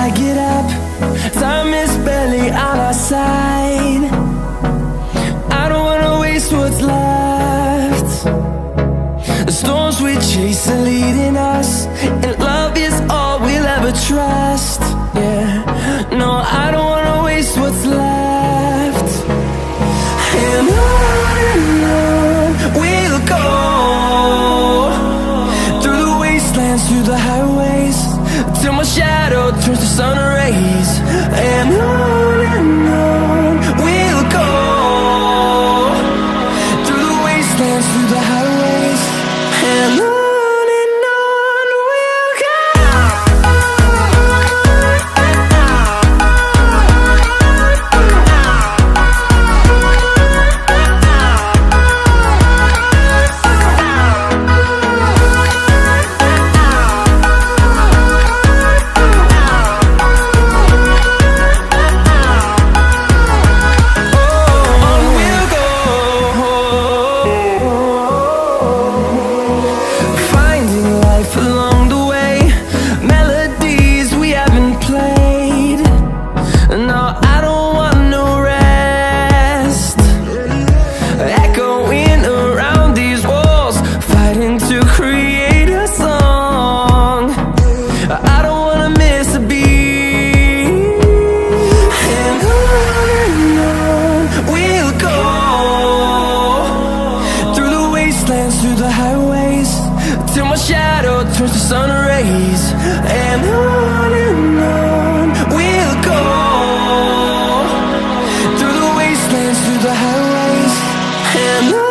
I get up, time is barely on our side. I don't wanna waste what's left. The storms we chase are leading us, and love is all we'll ever trust. Yeah, no, I don't wanna waste what's left. And on we'll go, through the wastelands, through the highways, till my shadow turns to sun rays. And on we'll go, through the wastelands, through the highways, and on. Through the highways, till my shadow turns to sun rays. And on we'll go, through the wastelands, through the highways, and on.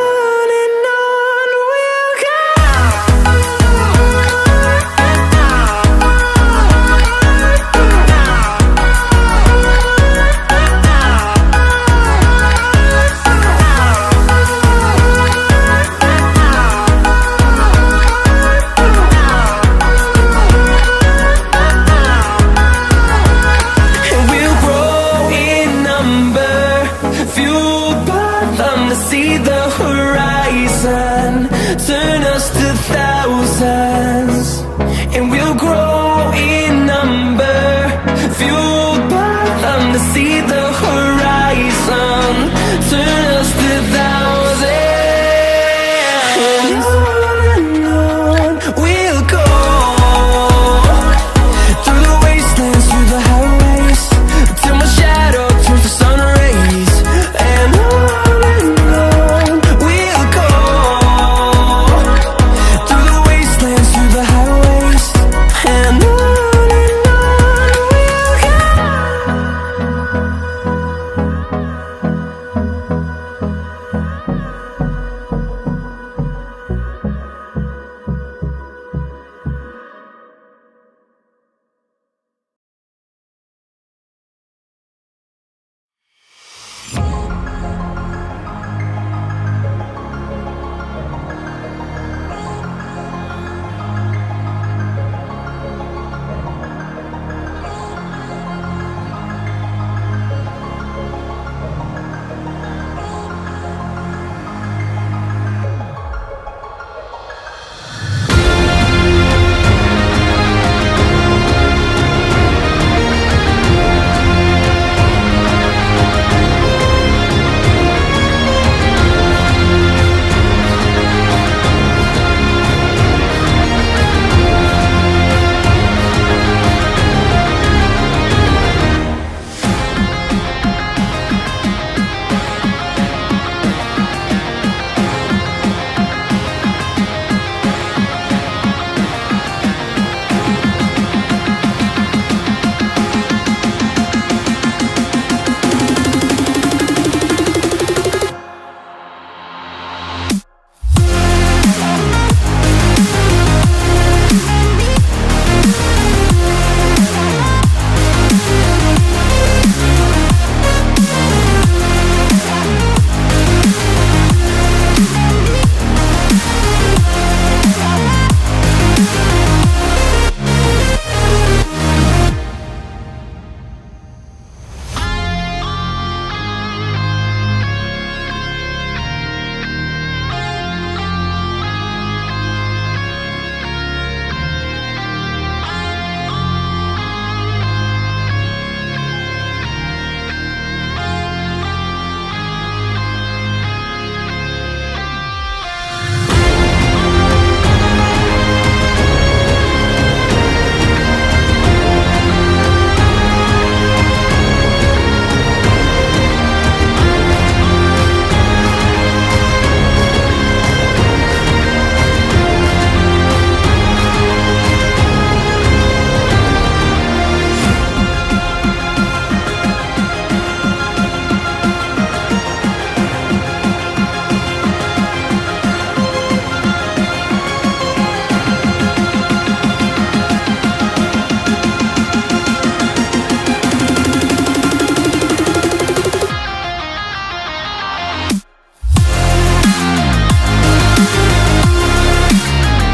See the horizon, turn us to thousands, and we'll grow in number, fueled by them to see the